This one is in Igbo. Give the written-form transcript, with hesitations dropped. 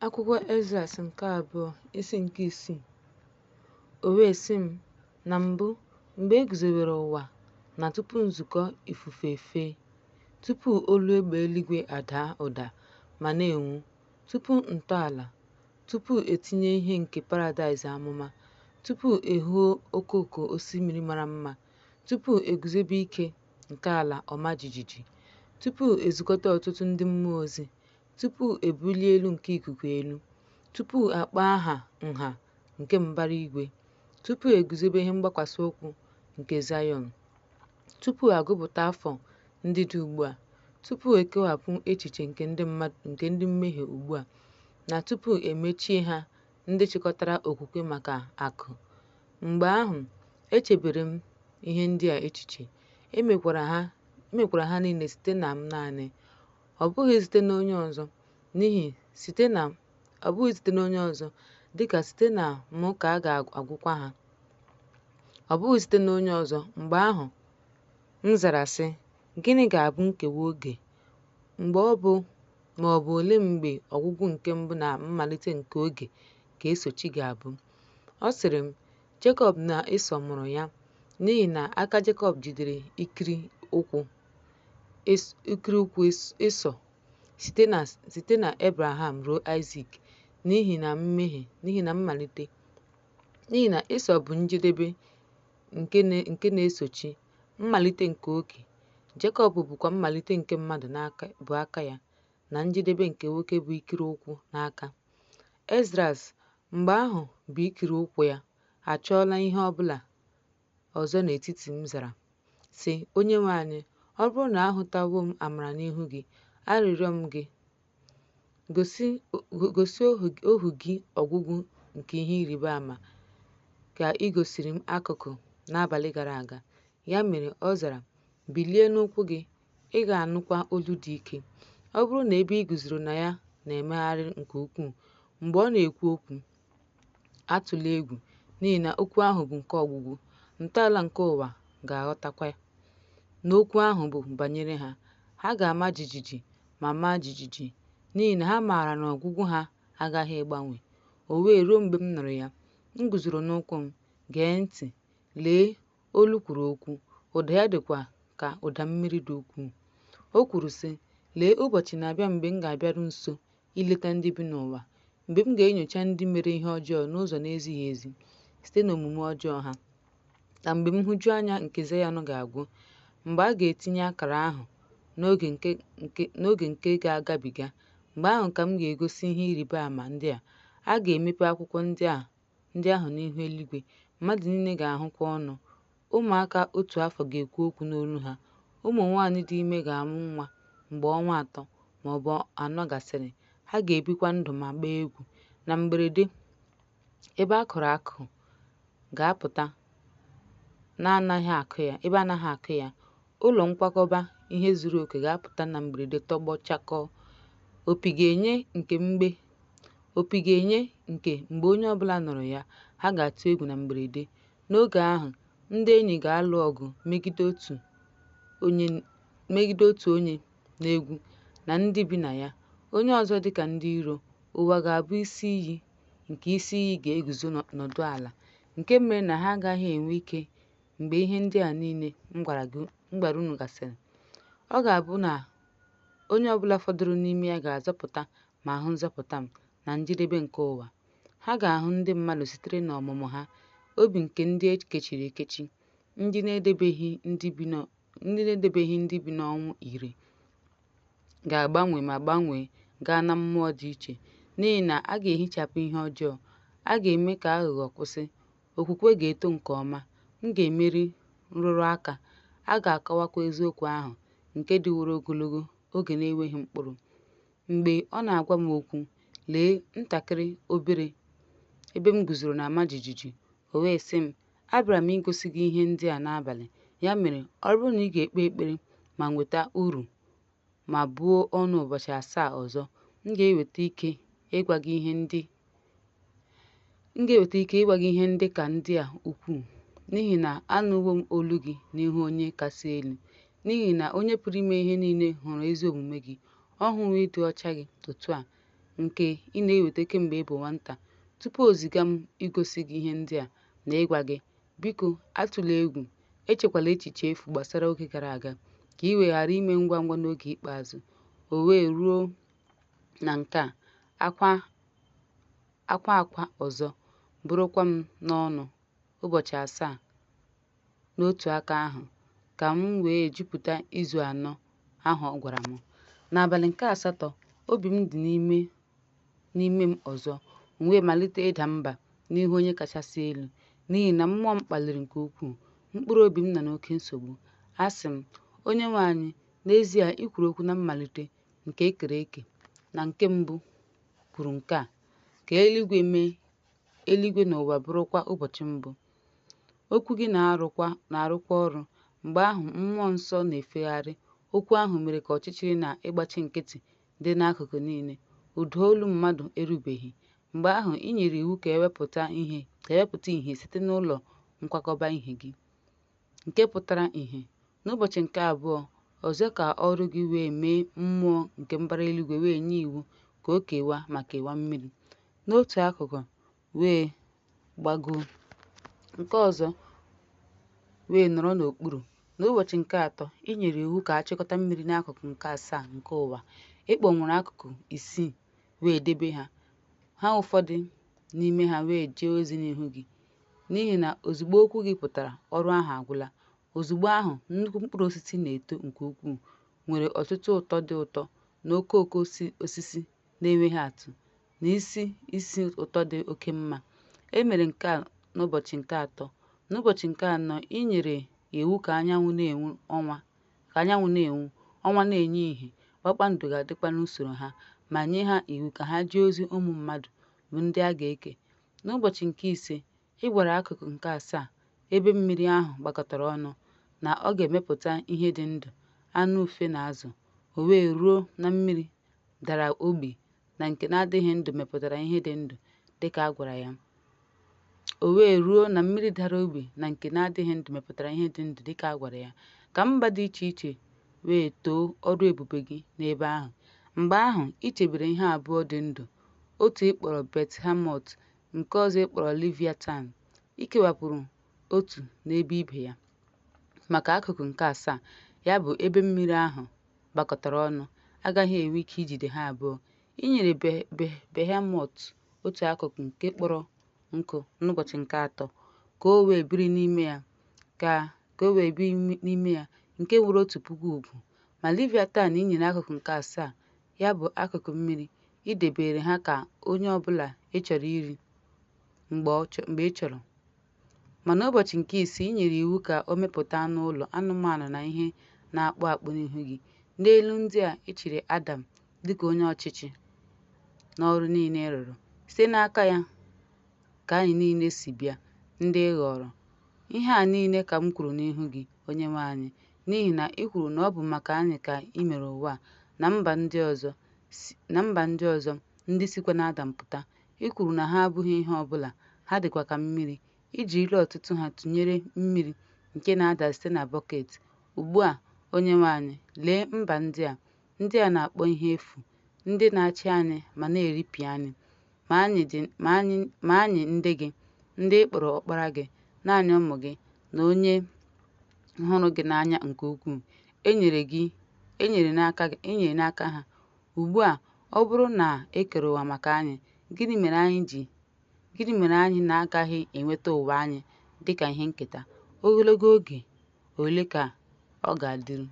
Akwụkwọ Ezras nke abụọ isi nke 6. O wee sị m, na mbụ, mgbe e guzobere ụwa, na tupu nzukọ ifufe fee, tupu olu egbe eluigwe adaa ụda ma na-enwu, tupu ntọala, tupu etinye ihe nke paradaịs amụma, tupu ehuo okooko osimiri mara mma, tupu eguzobe ike nke ala ọma jijiji, tupu ezukọta ọtụtụ ndị mmụọ ozi, tupu ebulie elu nke ikuku elu, tupu akpọ aha nha nke mbara igwe, tupu eguzobe ihe mgbakwasị ụkwụ nke Zayọn, tupu agụpụta afọ ndị dị ugbu a, tupu ekewapụ echiche nke ndị mmehie ugbu a, na tupu emechie ha ndị chịkọtara okwukwe maka akụ. Mgbe ahụ, echebere m ihe ndị a echiche, emekwara ha niile site na m naanị, ọ bụghị site n'onye ọzọ, dịka site na m ka a ga-agwụkwa ha. Ọ bụghị site n'onye ọzọ. Mgbe ahụ, m zara sị, gịnị ga-abụ nkewa oge? Ma ọ bụ olee mgbe ọgwụgwụ nke mbụ na mmalite nke oge ga-esochi ga-abụ? Ọ sịrị m, Jekọb na Ịsọ mụrụ ya, n'ihi na aka Jekọb jidere ikiri ụkwụ Ịsọ site na Ebraham ruo Aịzik, n'ihi na mmalite. N'ihi na Ịsọ bụ njedebe nke na-esochi mmalite nke oge. Jekọb bụkwa mmalite nke mmadụ bụ aka ya, na njedebe nke nwoke bụ ikiri ụkwụ n'aka. Ezras mgbe ahụ bụ ikiri ụkwụ ya. Achọọla ihe ọ bụla ọzọ n'etiti m zara, sị, Onyenwe anyị, ọ bụrụ na ahụtawo m amara n'ihu gị, arịrịọ m gị, gosi ohu gị ọgwụgwụ nke ihe ịrịba ama ka ị gosiri m akụkụ n'abalị gara aga. Ya mere ọ zara, bilie n'ụkwụ gị, ị ga-anụkwa olu dị ike. Ọ bụrụ na ebe ị guzoro na ya na-emegharị nke ukwuu mgbe ọ na-ekwu okwu, atụla egwu, n'ihi na okwu ahụ bụ nke ọgwụgwụ. Ntọala nke ụwa ga-aghọtakwa na okwu ahụ bụ banyere ha. Ha ga-ama jijiji ma maa jijiji, n'ihi na ha maara na ọgwụgwụ ha agaghị ịgbanwe. O wee ruo mgbe m nụrụ ya, m guzoro n'ụkwụ m, gee ntị, lee, olu kwuru okwu, ụda ya dịkwa ka ụda mmiri dị ukwuu. O kwuru sị, lee, ụbọchị na-abịa mgbe m ga-abịaru nso ileta ndị bi n'ụwa, mgbe m ga-enyocha ndị mere ihe ọjọọ n'ụzọ na-ezighị ezi site n'omume ọjọọ ha, na mgbe nhụjuanya nke Zayọn ga-agwụ, mgbe a ga-etinye akara ahụ n'oge nke ga-agabiga. Mgbe ahụ ka m ga-egosi ihe ịrịba ama ndị a. A ga-emepe akwụkwọ ndị ahụ n'ihu eluigwe. Mmadụ niile ga-ahụkwa ọnụ. Ụmụaka otu afọ ga-ekwu okwu n'olu ha. Ụmụ nwaanyị dị ime ga-amụ nwa mgbe ọnwa 3 ma ọ bụ 4 gasịrị. Ha ga-ebikwa ndụ ma gbaa egwu. Na mberede, ebe a kụrụ akụ ga-apụta anaghị akụ ya. Ụlọ nkwakọba ihe zuru oke ga-apụta na mberede tọgbọ chakọọ. Opi ga-enye nke mgbe onye ọbụla nụrụ ya, ha ga-atụ egwu na mberede. N'oge ahụ, ndị enyi ga-alụ ọgụ megide otu onye n'egwu na ndị bi na ya, onye ọzọ dịka ndị iro. Ụwa ga-abụ isi iyi nke isi iyi ga-eguzo nọdụ ala, nke mere na ha agaghị enwe ike mgbe ihe ndị a niile m gwara unu gasịrị. Ọ ga-abụ na onye ọbụla fọdụrụ n'ime ya ga-azọpụta ma hụ nzọpụta m na njedebe nke ụwa. Ha ga-ahụ ndị mmadụ sitere n'ọmụmụ ha, obi nke ndị ekechiri ekechi, ndị na-edebeghị ndị bi n'ọnwụ ire ga-agbanwe ma gbanwee gaa na mmụọ dị iche, n'ihi na a ga-ehichapụ ihe ọjọọ. A ga-eme ka aghụghọ kwụsị. Okwukwe ga-eto nke ọma. M ga-emeri nrụrụ aka. A ga-akọwakwa eziokwu ahụ nke dịworo ogologo oge na-enweghị mkpụrụ. Mgbe ọ na-agwa m okwu, lee, ntakịrị obere ebe m guzoro na-ama jijiji. O wee sị m, abịara m igosi gị ihe ndị a n'abalị. Ya mere, ọ bụrụ na ị ga-ekpe ekpere ma nweta uru ma buo ọnụ ụbọchị 7 ọzọ, m ga-eweta ike ịgwa gị ihe ndị ka ndị a ukwuu, n'ihi na anụwo m olu gị n'ihu Onye kasị elu. N'ihi na Onye pụrụ ime ihe niile hụrụ ezi omume gị. Ọ hụrụ ịdị ọcha gị otu a, nke ị na-eweta kemgbe ị bụ nwata. Tupu o ziga m igosi gị ihe ndị a na ịgwa gị, biko atụla egwu, echekwala echiche efu gbasara oge gara aga, ka ị wee ghara ime ngwa ngwa n'oge ikpeazụ. O wee ruo na nke a, akwa ọzọ bụrụkwa m n'ọnụ ụbọchị 7 n'otu aka ahụ, ka m wee jupụta izu 4 ahụ ọ gwara m. N'abalị nke 8, obi m dị n'ime m ọzọ, m wee malite ịda mba n'ihu Onye kachasị elu, n'ihi na mmụọ m kpaliri nke ukwuu. Mkpụrụ obi m nọ n'oké nsogbu. Asị m, Onyenwe anyị, n'ezie i kwuru okwu na mmalite nke e kere eke, na nke mbụ kwuru nke a, ka eluigwe mee, eluigwe na ụwa bụrụkwa ụbọchị mbụ. Okwu gị na-arụkwa ọrụ. Mgbe ahụ mmụọ nsọ na-efegharị. Okwu ahụ mere ka ọchịchịrị na ịgbachi nkịtị dị n'akụkụ niile. Ụda olu mmadụ erubeghị. Mgbe ahụ i nyere iwu ka ewepụta ìhè site n'ụlọ nkwakọba ihe gị, nke pụtara ìhè. N'ụbọchị nke 2 ọzọ ka ọrụ gị wee mee, mmụọ nke mbara eluigwe wee nye iwu ka o kewaa ma kewaa mmiri. N'otu akụkụ wee gbagoo, nke ọzọ wee nọrọ n'okpuru. N'ụbọchị nke 3 i nyere iwu ka a chịkọta mmiri n'akụkụ nke 7 nke ụwa. Ị kpọnwụrụ akụkụ 6 wee debe ha ụfọdụ n'ime ha wee jee ozi n'ihu gị. N'ihi na ozugbo okwu gị pụtara, ọrụ ahụ agwụla. Ozugbo ahụ, nnukwu mkpụrụ osisi na-eto nke ukwuu, nwere ọtụtụ ụtọ dị ụtọ na okooko osisi na-enweghị atụ, na isi ụtọ dị oke mma. E mere nke a n'ụbọchị nke 3. N'ụbọchị nke 4 i nyere iwu ka anyanwụ na-enwu, ọnwa na-enye ìhè, kpakpando ga-adịkwa n'usoro ha, ma nye ha iwu ka ha jee ozi ụmụ mmadụ bụ ndị a ga-eke. N'ụbọchị nke 5 ị gwara akụkụ nke 7 ebe mmiri ahụ gbakọtara ọnụ na ọ ga-emepụta ihe dị ndụ, anụ ufe na azụ. O wee ruo na mmiri dara ogbi na nke na-adịghị ndụ mepụtara ihe dị ndụ dịka a gwara ya. O wee ruo na mmiri dara ogbi na nke na-adịghị ndụ mepụtara ihe dị ndụ dịka a gwara ya. Ka mba dị iche iche wee too ọrụ ebube gị n'ebe ahụ. Mgbe ahụ i chebere ihe abụọ dị ndụ, otu ị kpọrọ Bet-Hammot, nke ọzọ ị kpọrọ Leviathan. I kewapụrụ otu n'ebe ibe ya. Maka akụkụ nke 7, ya bụ ebe mmiri ahụ gbakọtara ọnụ, agaghị enwe ike ijide ha abụọ. I nyere Behemoth otu akụkụ nke kpọrọ nkụ n'ụbọchị nke 3, ka o wee biri n'ime ya, nke nwere 1,000 ugwu. Ma Leviathan i nyere akụkụ nke 7, ya bụ akụkụ mmiri, i debere ha ka onye ọbụla ị chọrọ iri mgbe ị chọrọ. Ma n'ụbọchị nke 6 i nyere iwu ka o mepụta anụ ụlọ, anụmanụ na ihe na-akpụ akpụ n'ihu gị. N'elu ndị a i chiri Adam dịka onye ọchịchị n'ọrụ niile ị rụrụ. Site n'aka ya ka anyị niile si bịa, ndị ị ghọrọ. Ihe a niile ka m kwuru n'ihu gị, Onyenwe anyị, n'ihi na i kwuru na ọ bụ maka anyị ka i mere ụwa a na mba ndị ọzọ ndị sikwa n'Adam pụta. I kwuru na ha abụghị ihe ọbụla, ha dịkwa ka mmiri. I jirila ọtụtụ ha tụnyere mmiri nke na-ada site na bọket. Ugbu a, Onyenwe anyị, lee mba ndị a na-akpọ ihe efu, ndị na-achị anyị ma na-eripịa anyị. Ma anyị ndị gị, ndị ị kpọrọ ọkpara gị, naanị ụmụ gị, na onye hụrụ gị n'anya nke ukwuu, e nyere n'aka ha. Ugbu a, ọ bụrụ na e kere ụwa maka anyị, gịnị mere anyị na-agaghị enweta ụwa anyị dịka ihe nketa? Ogologo oge ole ka ọ ga-adịru?